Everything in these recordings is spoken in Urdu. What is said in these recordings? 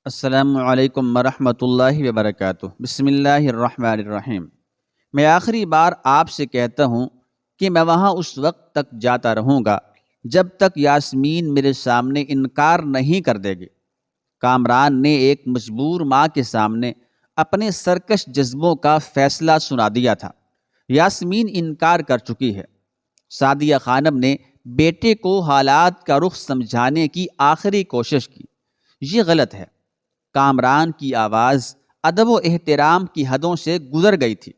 السلام علیکم ورحمۃ اللہ وبرکاتہ۔ بسم اللہ الرحمن الرحیم۔ میں آخری بار آپ سے کہتا ہوں کہ میں وہاں اس وقت تک جاتا رہوں گا جب تک یاسمین میرے سامنے انکار نہیں کر دے گی۔ کامران نے ایک مجبور ماں کے سامنے اپنے سرکش جذبوں کا فیصلہ سنا دیا تھا۔ یاسمین انکار کر چکی ہے۔ سعدیہ خانم نے بیٹے کو حالات کا رخ سمجھانے کی آخری کوشش کی۔ یہ غلط ہے۔ کامران کی آواز ادب و احترام کی حدوں سے گزر گئی تھی۔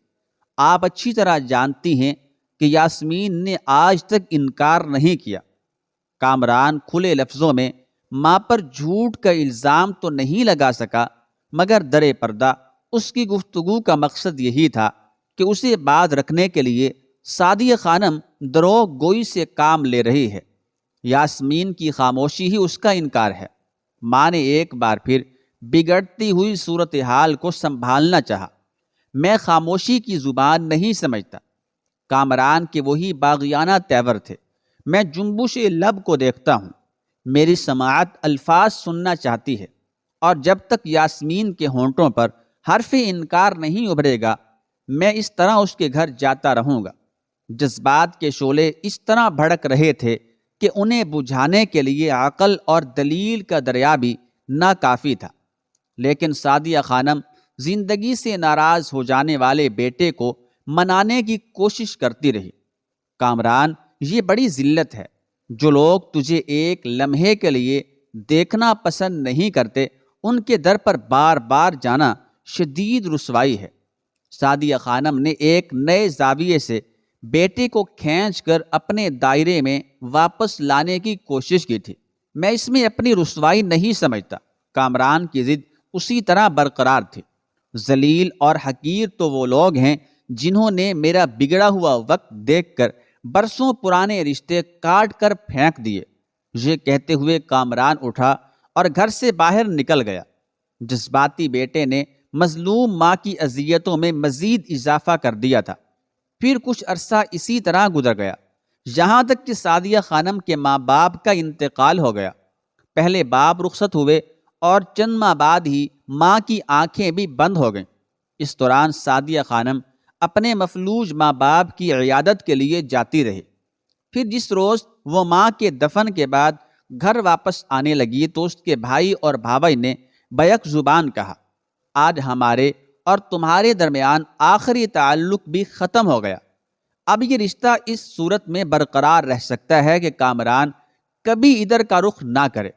آپ اچھی طرح جانتی ہیں کہ یاسمین نے آج تک انکار نہیں کیا۔ کامران کھلے لفظوں میں ماں پر جھوٹ کا الزام تو نہیں لگا سکا، مگر در پردہ اس کی گفتگو کا مقصد یہی تھا کہ اسے باز رکھنے کے لیے سعدیہ خانم دروغ گوئی سے کام لے رہی ہے۔ یاسمین کی خاموشی ہی اس کا انکار ہے۔ ماں نے ایک بار پھر بگڑتی ہوئی صورتحال کو سنبھالنا چاہا۔ میں خاموشی کی زبان نہیں سمجھتا۔ کامران کے وہی باغیانہ تیور تھے۔ میں جنبش لب کو دیکھتا ہوں۔ میری سماعت الفاظ سننا چاہتی ہے، اور جب تک یاسمین کے ہونٹوں پر حرف انکار نہیں ابھرے گا، میں اس طرح اس کے گھر جاتا رہوں گا۔ جذبات کے شعلے اس طرح بھڑک رہے تھے کہ انہیں بجھانے کے لیے عقل اور دلیل کا دریا بھی ناکافی تھا۔ لیکن سعدیہ خانم زندگی سے ناراض ہو جانے والے بیٹے کو منانے کی کوشش کرتی رہی۔ کامران، یہ بڑی ذلت ہے۔ جو لوگ تجھے ایک لمحے کے لیے دیکھنا پسند نہیں کرتے، ان کے در پر بار بار جانا شدید رسوائی ہے۔ سعدیہ خانم نے ایک نئے زاویے سے بیٹے کو کھینچ کر اپنے دائرے میں واپس لانے کی کوشش کی تھی۔ میں اس میں اپنی رسوائی نہیں سمجھتا۔ کامران کی ضد اسی طرح برقرار تھی۔ ذلیل اور حقیر تو وہ لوگ ہیں جنہوں نے میرا بگڑا ہوا وقت دیکھ کر برسوں پرانے رشتے کاٹ کر پھینک دیے۔ یہ کہتے ہوئے کامران اٹھا اور گھر سے باہر نکل گیا۔ جذباتی بیٹے نے مظلوم ماں کی اذیتوں میں مزید اضافہ کر دیا تھا۔ پھر کچھ عرصہ اسی طرح گزر گیا، یہاں تک کہ سعدیہ خانم کے ماں باپ کا انتقال ہو گیا۔ پہلے باپ رخصت ہوئے اور چند ماہ بعد ہی ماں کی آنکھیں بھی بند ہو گئیں۔ اس دوران سعدیہ خانم اپنے مفلوج ماں باپ کی عیادت کے لیے جاتی رہی۔ پھر جس روز وہ ماں کے دفن کے بعد گھر واپس آنے لگی تو اس کے بھائی اور بھاوی نے بیک زبان کہا، آج ہمارے اور تمہارے درمیان آخری تعلق بھی ختم ہو گیا۔ اب یہ رشتہ اس صورت میں برقرار رہ سکتا ہے کہ کامران کبھی ادھر کا رخ نہ کرے۔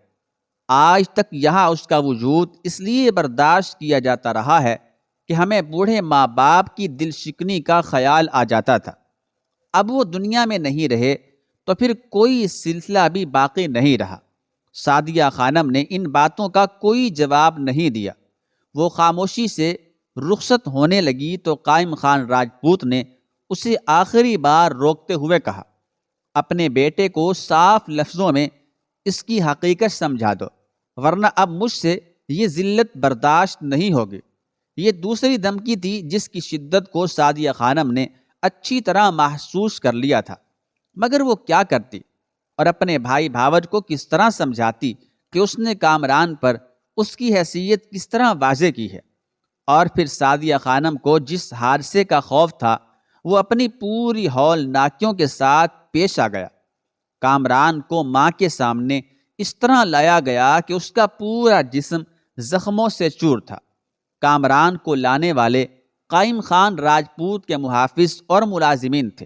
آج تک یہاں اس کا وجود اس لیے برداشت کیا جاتا رہا ہے کہ ہمیں بوڑھے ماں باپ کی دل شکنی کا خیال آ جاتا تھا۔ اب وہ دنیا میں نہیں رہے تو پھر کوئی سلسلہ بھی باقی نہیں رہا۔ سعدیہ خانم نے ان باتوں کا کوئی جواب نہیں دیا۔ وہ خاموشی سے رخصت ہونے لگی تو قائم خان راجپوت نے اسے آخری بار روکتے ہوئے کہا، اپنے بیٹے کو صاف لفظوں میں اس کی حقیقت سمجھا دو، ورنہ اب مجھ سے یہ ذلت برداشت نہیں ہوگی۔ یہ دوسری دھمکی تھی جس کی شدت کو سعدیہ خانم نے اچھی طرح محسوس کر لیا تھا، مگر وہ کیا کرتی اور اپنے بھائی بھاوج کو کس طرح سمجھاتی کہ اس نے کامران پر اس کی حیثیت کس طرح واضح کی ہے۔ اور پھر سعدیہ خانم کو جس حادثے کا خوف تھا وہ اپنی پوری ہولناکیوں کے ساتھ پیش آ گیا۔ کامران کو ماں کے سامنے اس طرح لایا گیا کہ اس کا پورا جسم زخموں سے چور تھا۔ کامران کو لانے والے قائم خان راجپوت کے محافظ اور ملازمین تھے۔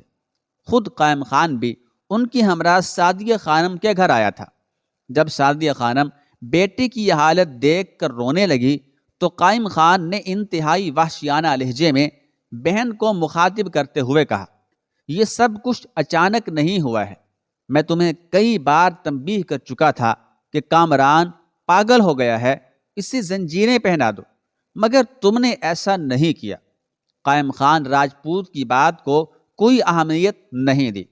خود قائم خان بھی ان کی ہمراہ سعدیہ خانم کے گھر آیا تھا۔ جب سعدیہ خانم بیٹے کی یہ حالت دیکھ کر رونے لگی تو قائم خان نے انتہائی وحشیانہ لہجے میں بہن کو مخاطب کرتے ہوئے کہا، یہ سب کچھ اچانک نہیں ہوا ہے۔ میں تمہیں کئی بار تنبیہ کر چکا تھا کہ کامران پاگل ہو گیا ہے، اسے زنجیریں پہنا دو، مگر تم نے ایسا نہیں کیا۔ قائم خان راجپوت کی بات کو کوئی اہمیت نہیں دی۔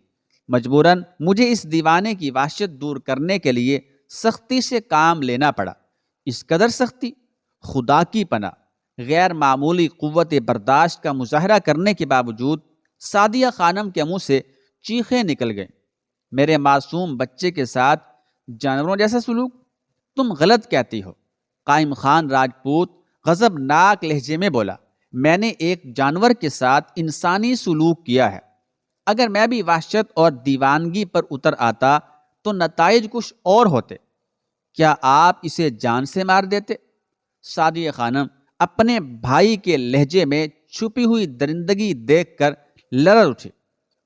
مجبوراً مجھے اس دیوانے کی وحشت دور کرنے کے لیے سختی سے کام لینا پڑا۔ اس قدر سختی؟ خدا کی پناہ! غیر معمولی قوت برداشت کا مظاہرہ کرنے کے باوجود سعدیہ خانم کے منہ سے چیخیں نکل گئیں، میرے معصوم بچے کے ساتھ جانوروں جیسا سلوک! تم غلط کہتی ہو۔ قائم خان راجپوت غضبناک لہجے میں بولا، میں نے ایک جانور کے ساتھ انسانی سلوک کیا ہے، اگر میں بھی وحشت اور دیوانگی پر اتر آتا تو نتائج کچھ اور ہوتے، کیا آپ اسے جان سے مار دیتے؟ سعدیہ خانم اپنے بھائی کے لہجے میں چھپی ہوئی درندگی دیکھ کر لرز اٹھے۔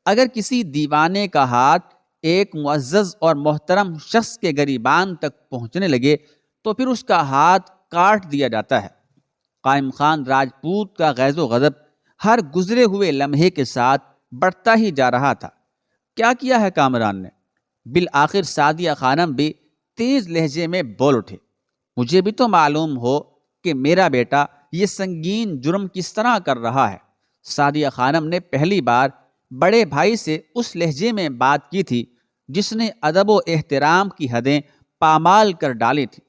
اگر کسی دیوانے کا ہاتھ ایک معزز اور محترم شخص کے گریبان تک پہنچنے لگے تو پھر اس کا ہاتھ کاٹ دیا جاتا ہے۔ قائم خان راجپوت کا غیظ و غضب ہر گزرے ہوئے لمحے کے ساتھ بڑھتا ہی جا رہا تھا۔ کیا ہے کامران نے؟ بالآخر سعدیہ خانم بھی تیز لہجے میں بول اٹھے، مجھے بھی تو معلوم ہو کہ میرا بیٹا یہ سنگین جرم کس طرح کر رہا ہے۔ سعدیہ خانم نے پہلی بار بڑے بھائی سے اس لہجے میں بات کی تھی جس نے ادب و احترام کی حدیں پامال کر ڈالی تھی۔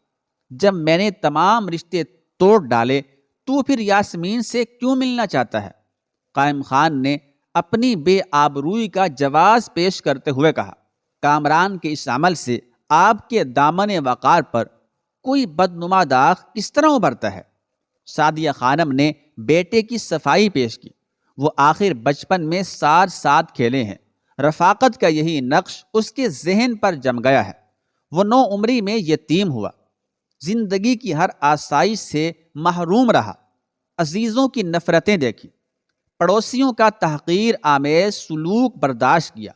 جب میں نے تمام رشتے توڑ ڈالے تو پھر یاسمین سے کیوں ملنا چاہتا ہے؟ قائم خان نے اپنی بے آبروئی کا جواز پیش کرتے ہوئے کہا، کامران کے اس عمل سے آپ کے دامن وقار پر کوئی بدنما داغ کس طرح ابھرتا ہے؟ سعدیہ خانم نے بیٹے کی صفائی پیش کی، وہ آخر بچپن میں ساتھ کھیلے ہیں، رفاقت کا یہی نقش اس کے ذہن پر جم گیا ہے۔ وہ 9 عمری میں یتیم ہوا، زندگی کی ہر آسائش سے محروم رہا، عزیزوں کی نفرتیں دیکھی، پڑوسیوں کا تحقیر آمیز سلوک برداشت کیا۔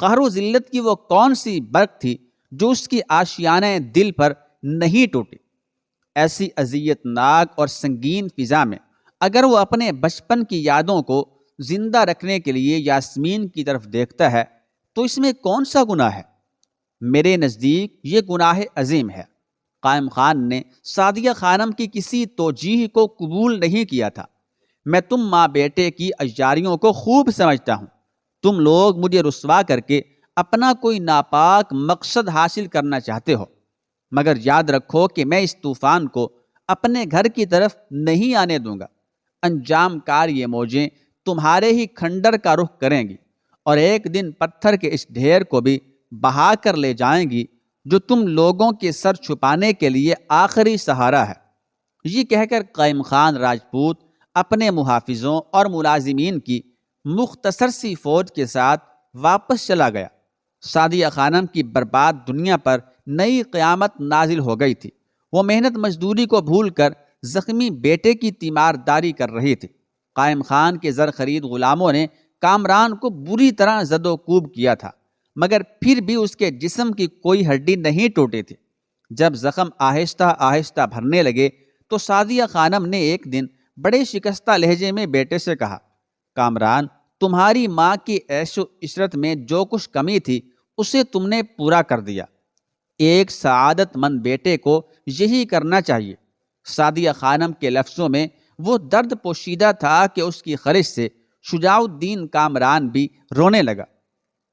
قہر و ذلت کی وہ کون سی برق تھی جو اس کی آشیانہ دل پر نہیں ٹوٹی؟ ایسی اذیت ناک اور سنگین فضا میں اگر وہ اپنے بچپن کی یادوں کو زندہ رکھنے کے لیے یاسمین کی طرف دیکھتا ہے تو اس میں کون سا گناہ ہے؟ میرے نزدیک یہ گناہ عظیم ہے۔ قائم خان نے سعدیہ خانم کی کسی توجیہ کو قبول نہیں کیا تھا۔ میں تم ماں بیٹے کی عیاریوں کو خوب سمجھتا ہوں، تم لوگ مجھے رسوا کر کے اپنا کوئی ناپاک مقصد حاصل کرنا چاہتے ہو، مگر یاد رکھو کہ میں اس طوفان کو اپنے گھر کی طرف نہیں آنے دوں گا۔ انجام کار یہ موجیں تمہارے ہی کھنڈر کا رخ کریں گی اور ایک دن پتھر کے اس ڈھیر کو بھی بہا کر لے جائیں گی جو تم لوگوں کے سر چھپانے کے لیے آخری سہارا ہے۔ یہ کہہ کر قائم خان راجپوت اپنے محافظوں اور ملازمین کی مختصر سی فوج کے ساتھ واپس چلا گیا۔ سعدیہ خانم کی برباد دنیا پر نئی قیامت نازل ہو گئی تھی۔ وہ محنت مزدوری کو بھول کر زخمی بیٹے کی تیمارداری کر رہی تھی۔ قائم خان کے زر خرید غلاموں نے کامران کو بری طرح زد و کوب کیا تھا، مگر پھر بھی اس کے جسم کی کوئی ہڈی نہیں ٹوٹی تھی۔ جب زخم آہستہ آہستہ بھرنے لگے تو سعدیہ خانم نے ایک دن بڑے شکستہ لہجے میں بیٹے سے کہا، کامران، تمہاری ماں کی عیش و عشرت میں جو کچھ کمی تھی اسے تم نے پورا کر دیا۔ ایک سعادت مند بیٹے کو یہی کرنا چاہیے۔ سعدیہ خانم کے لفظوں میں وہ درد پوشیدہ تھا کہ اس کی خرش سے شجاع الدین کامران بھی رونے لگا۔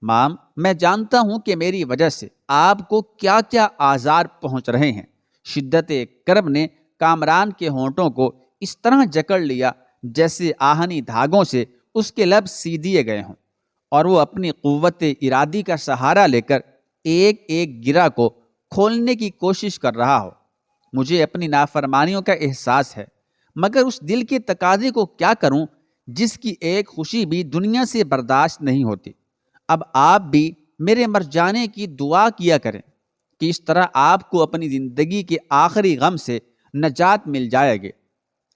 مام، میں جانتا ہوں کہ میری وجہ سے آپ کو کیا کیا آزار پہنچ رہے ہیں۔ شدت کرب نے کامران کے ہونٹوں کو اس طرح جکڑ لیا جیسے آہنی دھاگوں سے اس کے لب سی دیے گئے ہوں، اور وہ اپنی قوت ارادی کا سہارا لے کر ایک ایک گرہ کو کھولنے کی کوشش کر رہا ہو۔ مجھے اپنی نافرمانیوں کا احساس ہے، مگر اس دل کے تقاضے کو کیا کروں جس کی ایک خوشی بھی دنیا سے برداشت نہیں ہوتی۔ اب آپ بھی میرے مر جانے کی دعا کیا کریں کہ اس طرح آپ کو اپنی زندگی کے آخری غم سے نجات مل جائے گی۔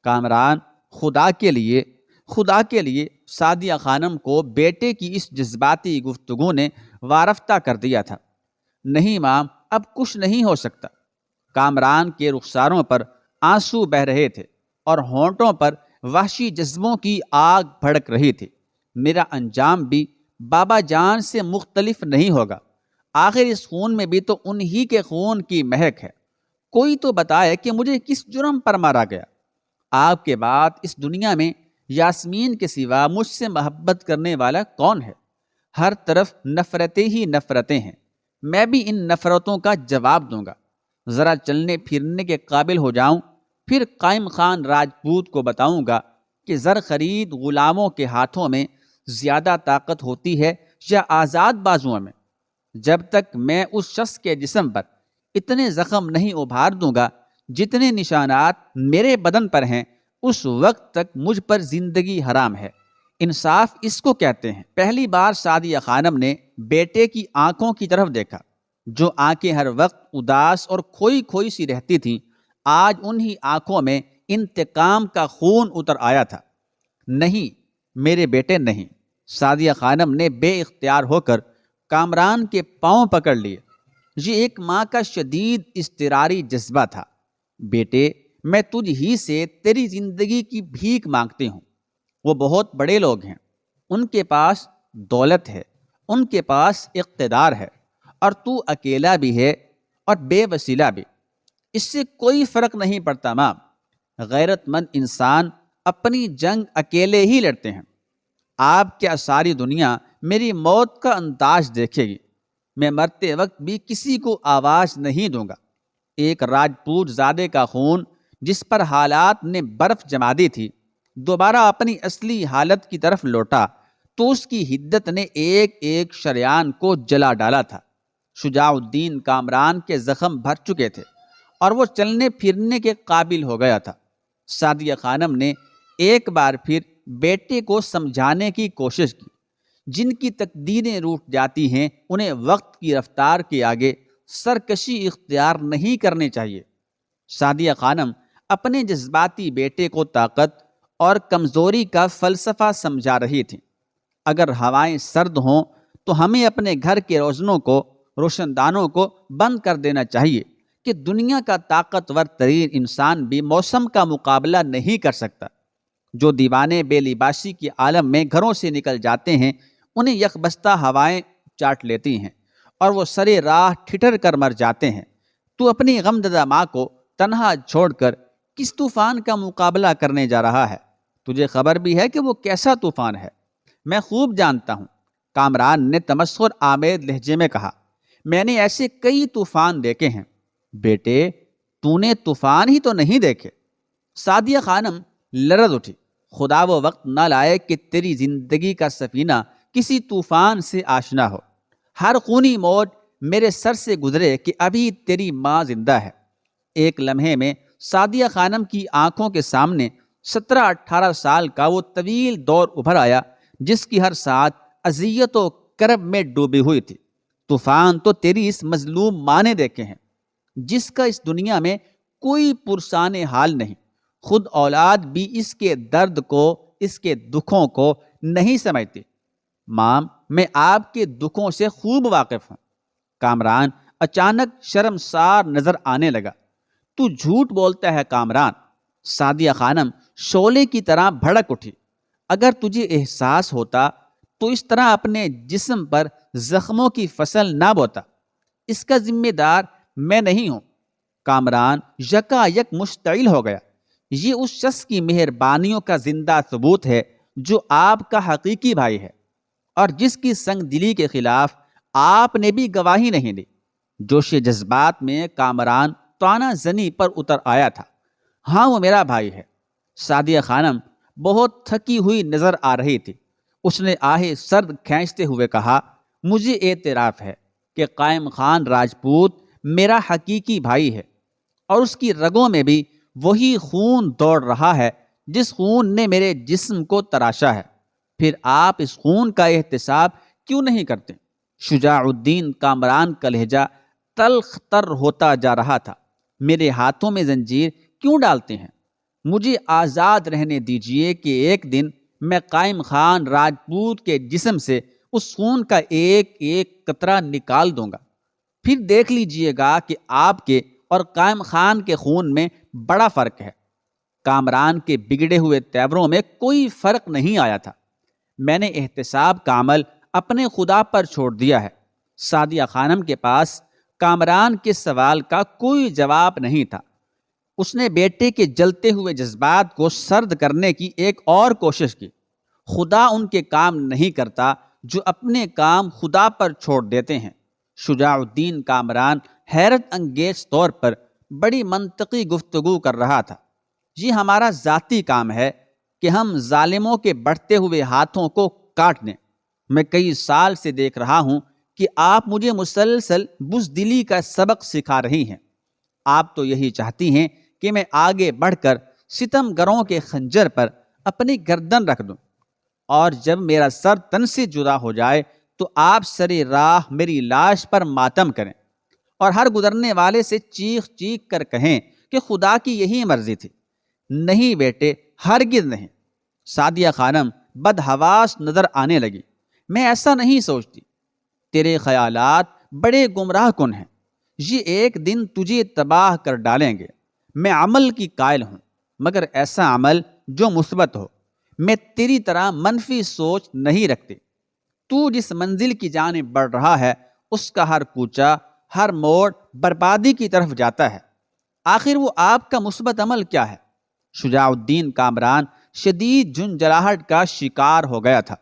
کامران، خدا کے لیے سعدیہ خانم کو بیٹے کی اس جذباتی گفتگو نے وارفتہ کر دیا تھا۔ نہیں مام، اب کچھ نہیں ہو سکتا۔ کامران کے رخساروں پر آنسو بہہ رہے تھے اور ہونٹوں پر وحشی جذبوں کی آگ بھڑک رہی تھی۔ میرا انجام بھی بابا جان سے مختلف نہیں ہوگا، آخر اس خون میں بھی تو انہی کے خون کی مہک ہے۔ کوئی تو بتائے کہ مجھے کس جرم پر مارا گیا؟ آپ کے بعد اس دنیا میں یاسمین کے سوا مجھ سے محبت کرنے والا کون ہے؟ ہر طرف نفرتیں ہی نفرتیں ہیں، میں بھی ان نفرتوں کا جواب دوں گا۔ ذرا چلنے پھرنے کے قابل ہو جاؤں، پھر قائم خان راجپوت کو بتاؤں گا کہ زر خرید غلاموں کے ہاتھوں میں زیادہ طاقت ہوتی ہے یا آزاد بازوؤں میں۔ جب تک میں اس شخص کے جسم پر اتنے زخم نہیں ابھار دوں گا جتنے نشانات میرے بدن پر ہیں اس وقت تک مجھ پر زندگی حرام ہے۔ انصاف اس کو کہتے ہیں۔ پہلی بار سعدیہ خانم نے بیٹے کی آنکھوں کی طرف دیکھا، جو آنکھیں ہر وقت اداس اور کھوئی کھوئی سی رہتی تھیں، آج انہی آنکھوں میں انتقام کا خون اتر آیا تھا۔ نہیں میرے بیٹے نہیں۔ سعدیہ خانم نے بے اختیار ہو کر کامران کے پاؤں پکڑ لیے۔ یہ ایک ماں کا شدید اضطراری جذبہ تھا۔ بیٹے، میں تجھ ہی سے تیری زندگی کی بھیک مانگتی ہوں۔ وہ بہت بڑے لوگ ہیں، ان کے پاس دولت ہے، ان کے پاس اقتدار ہے، اور تو اکیلا بھی ہے اور بے وسیلہ بھی۔ اس سے کوئی فرق نہیں پڑتا ماں۔ غیرت مند انسان اپنی جنگ اکیلے ہی لڑتے ہیں۔ آپ کیا ساری دنیا میری موت کا انداز دیکھے گی؟ میں مرتے وقت بھی کسی کو آواز نہیں دوں گا۔ ایک راجپوت زادے کا خون جس پر حالات نے برف جما دی تھی دوبارہ اپنی اصلی حالت کی طرف لوٹا تو اس کی حدت نے ایک ایک شریان کو جلا ڈالا تھا۔ شجاع الدین کامران کے زخم بھر چکے تھے اور وہ چلنے پھرنے کے قابل ہو گیا تھا۔ سعدیہ خانم نے ایک بار پھر بیٹے کو سمجھانے کی کوشش کی۔ جن کی تقدیریں روٹ جاتی ہیں انہیں وقت کی رفتار کے آگے سرکشی اختیار نہیں کرنی چاہیے۔ سعدیہ خانم اپنے جذباتی بیٹے کو طاقت اور کمزوری کا فلسفہ سمجھا رہی تھی۔ اگر ہوائیں سرد ہوں تو ہمیں اپنے گھر کے روشن دانوں کو بند کر دینا چاہیے کہ دنیا کا طاقتور ترین انسان بھی موسم کا مقابلہ نہیں کر سکتا۔ جو دیوانے بے لباسی کے عالم میں گھروں سے نکل جاتے ہیں انہیں یکبستہ ہوائیں چاٹ لیتی ہیں اور وہ سرے راہ ٹھٹر کر مر جاتے ہیں۔ تو اپنی غمزدہ ماں کو تنہا چھوڑ کر کس طوفان کا مقابلہ کرنے جا رہا ہے؟ تجھے خبر بھی ہے کہ وہ کیسا طوفان ہے؟ میں خوب جانتا ہوں، کامران نے تمسخر آمیز لہجے میں کہا۔ میں نے ایسے کئی طوفان دیکھے ہیں۔ بیٹے، تو نے طوفان ہی تو نہیں دیکھے۔ سعدیہ خانم لرز اٹھی۔ خدا وہ وقت نہ لائے کہ تیری زندگی کا سفینہ کسی طوفان سے آشنا ہو، ہر خونی موج میرے سر سے گزرے کہ ابھی تیری ماں زندہ ہے۔ ایک لمحے میں سعدیہ خانم کی آنکھوں کے سامنے 17-18 سال کا وہ طویل دور ابھر آیا جس کی ہر ساتھ اذیت و کرب میں ڈوبی ہوئی تھی۔ طوفان تو تیری اس مظلوم ماں نے دیکھے ہیں جس کا اس دنیا میں کوئی پرسان حال نہیں۔ خود اولاد بھی اس کے درد کو، اس کے دکھوں کو نہیں سمجھتی۔ ماں، میں آپ کے دکھوں سے خوب واقف ہوں۔ کامران اچانک شرمسار نظر آنے لگا۔ تو جھوٹ بولتا ہے کامران۔ سعدیہ خانم شعلے کی طرح بھڑک اٹھی۔ اگر تجھے احساس ہوتا تو اس طرح اپنے جسم پر زخموں کی فصل نہ بوتا۔ اس کا ذمہ دار میں نہیں ہوں۔ کامران یکا یک مشتعل ہو گیا۔ یہ اس شخص کی مہربانیوں کا زندہ ثبوت ہے جو آپ کا حقیقی بھائی ہے اور جس کی سنگ دلی کے خلاف آپ نے بھی گواہی نہیں دی۔ جوش جذبات میں کامران طعنہ زنی پر اتر آیا تھا۔ ہاں، وہ میرا بھائی ہے۔ سعدیہ خانم بہت تھکی ہوئی نظر آ رہی تھی۔ اس نے آہ سرد کھینچتے ہوئے کہا، مجھے اعتراف ہے کہ قائم خان راجپوت میرا حقیقی بھائی ہے اور اس کی رگوں میں بھی وہی خون دوڑ رہا ہے جس خون نے میرے جسم کو تراشا ہے۔ پھر آپ اس خون کا احتساب کیوں نہیں کرتے؟ شجاع الدین کامران کا لہجہ تلخ تر ہوتا جا رہا تھا۔ میرے ہاتھوں میں زنجیر کیوں ڈالتے ہیں؟ مجھے آزاد رہنے دیجیے کہ ایک دن میں قائم خان راجپوت کے جسم سے اس خون کا ایک ایک قطرہ نکال دوں گا۔ پھر دیکھ لیجئے گا کہ آپ کے اور قائم خان کے خون میں بڑا فرق ہے۔ کامران کے بگڑے ہوئے تیوروں میں کوئی فرق نہیں آیا تھا۔ میں نے احتساب کا عمل اپنے خدا پر چھوڑ دیا ہے۔ سعدیہ خانم کے پاس کامران کے سوال کا کوئی جواب نہیں تھا۔ اس نے بیٹے کے جلتے ہوئے جذبات کو سرد کرنے کی ایک اور کوشش کی۔ خدا ان کے کام نہیں کرتا جو اپنے کام خدا پر چھوڑ دیتے ہیں۔ شجاع الدین کامران حیرت انگیز طور پر بڑی منطقی گفتگو کر رہا تھا۔ یہ ہمارا ذاتی کام ہے کہ ہم ظالموں کے بڑھتے ہوئے ہاتھوں کو کاٹ دیں۔ میں کئی سال سے دیکھ رہا ہوں کہ آپ مجھے مسلسل بزدلی کا سبق سکھا رہی ہیں۔ آپ تو یہی چاہتی ہیں کہ میں آگے بڑھ کر ستم گروں کے خنجر پر اپنی گردن رکھ دوں، اور جب میرا سر تن سے جدا ہو جائے تو آپ سرِ راہ میری لاش پر ماتم کریں اور ہر گزرنے والے سے چیخ چیخ کر کہیں کہ خدا کی یہی مرضی تھی۔ نہیں بیٹے، ہرگز نہیں۔ سعدیہ خانم بدحواس نظر آنے لگی۔ میں ایسا نہیں سوچتی، تیرے خیالات بڑے گمراہ کن ہیں، یہ ایک دن تجھے تباہ کر ڈالیں گے۔ میں عمل کی قائل ہوں، مگر ایسا عمل جو مثبت ہو۔ میں تیری طرح منفی سوچ نہیں رکھتی۔ تو جس منزل کی جانب بڑھ رہا ہے اس کا ہر کوچہ، ہر موڑ بربادی کی طرف جاتا ہے۔ آخر وہ آپ کا مثبت عمل کیا ہے؟ شجاع الدین کامران شدید جھنجھلاہٹ کا شکار ہو گیا تھا۔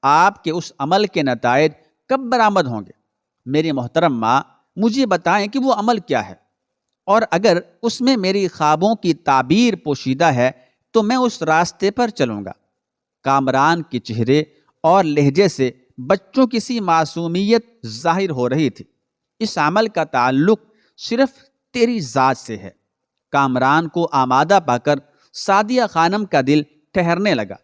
آپ کے اس عمل کے نتائج کب برآمد ہوں گے؟ میری محترم ماں، مجھے بتائیں کہ وہ عمل کیا ہے، اور اگر اس میں میری خوابوں کی تعبیر پوشیدہ ہے تو میں اس راستے پر چلوں گا۔ کامران کے چہرے اور لہجے سے بچوں کی سی معصومیت ظاہر ہو رہی تھی۔ اس عمل کا تعلق صرف تیری ذات سے ہے۔ کامران کو آمادہ پا کر سعدیہ خانم کا دل ٹھہرنے لگا۔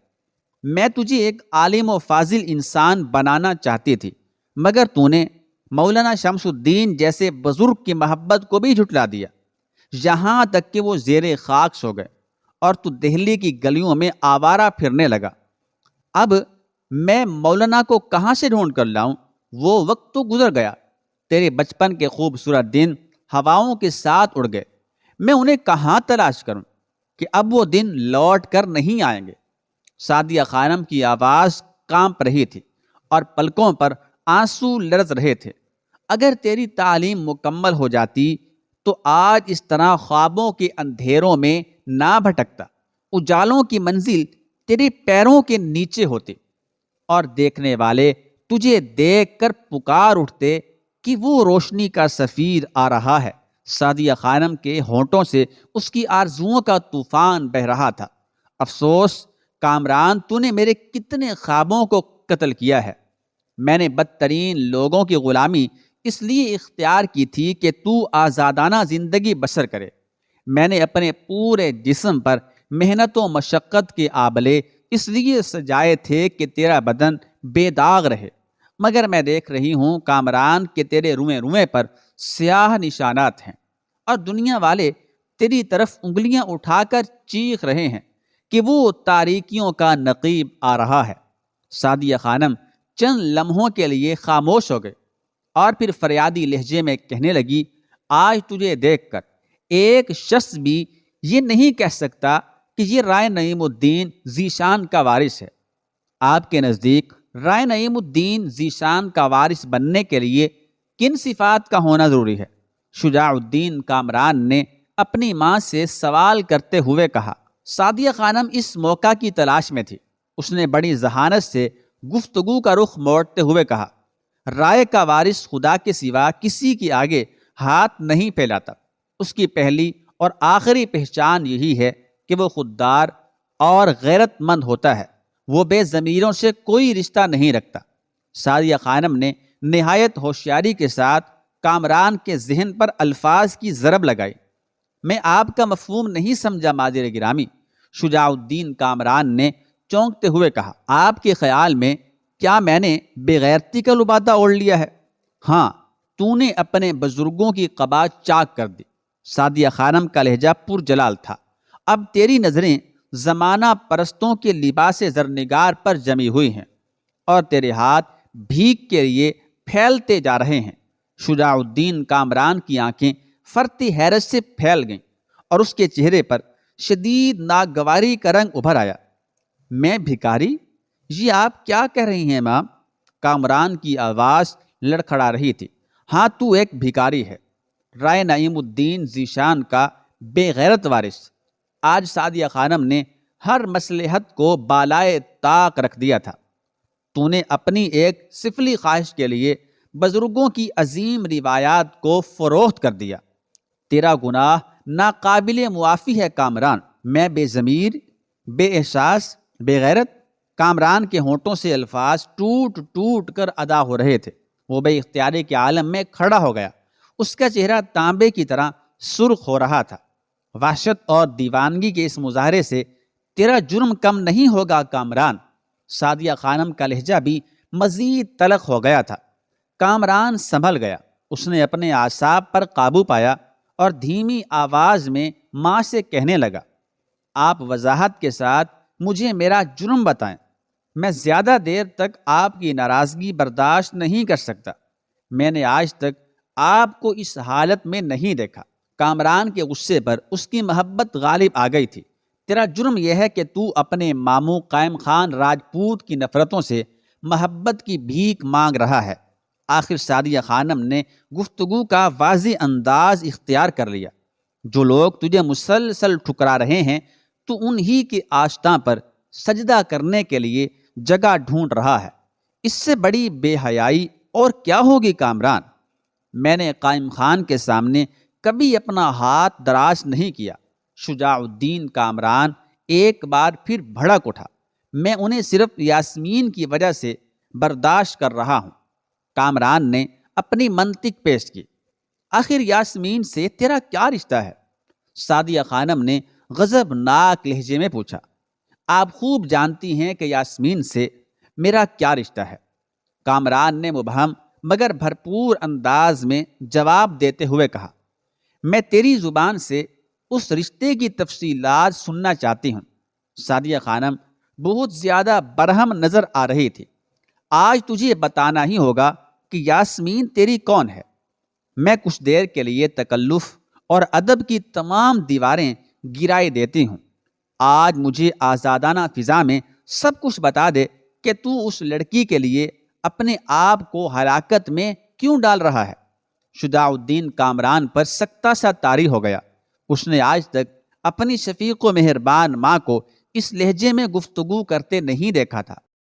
میں تجھے ایک عالم و فاضل انسان بنانا چاہتی تھی، مگر تو نے مولانا شمس الدین جیسے بزرگ کی محبت کو بھی جھٹلا دیا، یہاں تک کہ وہ زیر خاک سو گئے اور تو دہلی کی گلیوں میں آوارہ پھرنے لگا۔ اب میں مولانا کو کہاں سے ڈھونڈ کر لاؤں؟ وہ وقت تو گزر گیا۔ تیرے بچپن کے خوبصورت دن ہواؤں کے ساتھ اڑ گئے۔ میں انہیں کہاں تلاش کروں کہ اب وہ دن لوٹ کر نہیں آئیں گے؟ سعدیہ خانم کی آواز کانپ رہی تھی اور پلکوں پر آنسو لرز رہے تھے۔ اگر تیری تعلیم مکمل ہو جاتی تو آج اس طرح خوابوں کے اندھیروں میں نہ بھٹکتا، اجالوں کی منزل تیرے پیروں کے نیچے ہوتی، اور دیکھنے والے تجھے دیکھ کر پکار اٹھتے کہ وہ روشنی کا سفیر آ رہا ہے۔ سعدیہ خانم کے ہونٹوں سے اس کی آرزوؤں کا طوفان بہہ رہا تھا۔ افسوس کامران، تو نے میرے کتنے خوابوں کو قتل کیا ہے۔ میں نے بدترین لوگوں کی غلامی اس لیے اختیار کی تھی کہ تو آزادانہ زندگی بسر کرے۔ میں نے اپنے پورے جسم پر محنت و مشقت کے آبلے اس لیے سجائے تھے کہ تیرا بدن بے داغ رہے، مگر میں دیکھ رہی ہوں کامران کہ تیرے روئیں روئیں پر سیاہ نشانات ہیں، اور دنیا والے تیری طرف انگلیاں اٹھا کر چیخ رہے ہیں کہ وہ تاریکیوں کا نقیب آ رہا ہے۔ سعدیہ خانم چند لمحوں کے لیے خاموش ہو گئے اور پھر فریادی لہجے میں کہنے لگی، آج تجھے دیکھ کر ایک شخص بھی یہ نہیں کہہ سکتا کہ یہ رائے نعیم الدین ذیشان کا وارث ہے۔ آپ کے نزدیک رائے نعیم الدین ذیشان کا وارث بننے کے لیے کن صفات کا ہونا ضروری ہے؟ شجاع الدین کامران نے اپنی ماں سے سوال کرتے ہوئے کہا۔ سعدیہ خانم اس موقع کی تلاش میں تھی۔ اس نے بڑی ذہانت سے گفتگو کا رخ موڑتے ہوئے کہا، رائے کا وارث خدا کے سوا کسی کے آگے ہاتھ نہیں پھیلاتا۔ اس کی پہلی اور آخری پہچان یہی ہے کہ وہ خوددار اور غیرت مند ہوتا ہے۔ وہ بے ضمیروں سے کوئی رشتہ نہیں رکھتا۔ سعدیہ خانم نے نہایت ہوشیاری کے ساتھ کامران کے ذہن پر الفاظ کی ضرب لگائی۔ میں آپ کا مفہوم نہیں سمجھا ماجر گرامی، شجاع الدین کامران نے چونکتے ہوئے کہا۔ آپ کے خیال میں کیا میں نے بے غیرتی کا لبادہ اوڑھ لیا ہے؟ ہاں، تو نے اپنے بزرگوں کی قبا چاک کر دی۔ سعدیہ خانم کا لہجہ پرجلال تھا۔ اب تیری نظریں زمانہ پرستوں کے لباس زرنگار پر جمی ہوئی ہیں، اور تیرے ہاتھ بھیک کے لیے پھیلتے جا رہے ہیں۔ شجاع الدین کامران کی آنکھیں فرتی حیرت سے پھیل گئیں اور اس کے چہرے پر شدید ناگواری کا رنگ ابھر آیا۔ میں بھکاری؟ یہ آپ کیا کہہ رہی ہیں ماں؟ کامران کی آواز لڑکھڑا رہی تھی۔ ہاں، تو ایک بھکاری ہے، رائے نعیم الدین ذیشان کا بے غیرت وارث۔ آج سعدیہ خانم نے ہر مصلحت کو بالائے طاق رکھ دیا تھا۔ تو نے اپنی ایک سفلی خواہش کے لیے بزرگوں کی عظیم روایات کو فروخت کر دیا۔ تیرا گناہ ناقابل معافی ہے کامران۔ میں بے ضمیر، بے احساس، بے غیرت؟ کامران کے ہونٹوں سے الفاظ ٹوٹ ٹوٹ کر ادا ہو رہے تھے۔ وہ بے اختیاری کے عالم میں کھڑا ہو گیا۔ اس کا چہرہ تانبے کی طرح سرخ ہو رہا تھا۔ وحشت اور دیوانگی کے اس مظاہرے سے تیرا جرم کم نہیں ہوگا کامران۔ سعدیہ خانم کا لہجہ بھی مزید تلخ ہو گیا تھا۔ کامران سنبھل گیا، اس نے اپنے اعصاب پر قابو پایا اور دھیمی آواز میں ماں سے کہنے لگا، آپ وضاحت کے ساتھ مجھے میرا جرم بتائیں، میں زیادہ دیر تک آپ کی ناراضگی برداشت نہیں کر سکتا، میں نے آج تک آپ کو اس حالت میں نہیں دیکھا۔ کامران کے غصے پر اس کی محبت غالب آ گئی تھی۔ تیرا جرم یہ ہے کہ تو اپنے ماموں قائم خان راجپوت کی نفرتوں سے محبت کی بھیک مانگ رہا ہے۔ آخر سعدیہ خانم نے گفتگو کا واضح انداز اختیار کر لیا، جو لوگ تجھے مسلسل ٹھکرا رہے ہیں تو انہی کے آستاں پر سجدہ کرنے کے لیے جگہ ڈھونڈ رہا ہے، اس سے بڑی بے حیائی اور کیا ہوگی کامران؟ میں نے قائم خان کے سامنے کبھی اپنا ہاتھ دراز نہیں کیا۔ شجاع الدین کامران ایک بار پھر بھڑک اٹھا، میں انہیں صرف یاسمین کی وجہ سے برداشت کر رہا ہوں۔ کامران نے اپنی منطق پیش کی، آخر یاسمین سے تیرا کیا رشتہ ہے؟ سعدیہ خانم نے غضبناک لہجے میں پوچھا، آپ خوب جانتی ہیں کہ یاسمین سے میرا کیا رشتہ ہے۔ کامران نے مبہم مگر بھرپور انداز میں جواب دیتے ہوئے کہا، میں تیری زبان سے اس رشتے کی تفصیلات سننا چاہتی ہوں۔ سعدیہ خانم بہت زیادہ برہم نظر آ رہی تھی۔ آج تجھے بتانا ہی ہوگا کہ یاسمین تیری کون ہے۔ میں کچھ دیر کے لیے تکلف اور ادب کی تمام دیواریں گرائے دیتی ہوں۔ آج مجھے آزادانہ فضا میں سب کچھ بتا دے کہ تو اس لڑکی کے لیے اپنے آپ کو ہلاکت میں کیوں ڈال رہا ہے۔ شجاع الدین کامران پر سکتہ سا طاری ہو گیا۔ اس نے آج تک اپنی شفیق و مہربان ماں کو اس لہجے میں گفتگو کرتے نہیں دیکھا تھا۔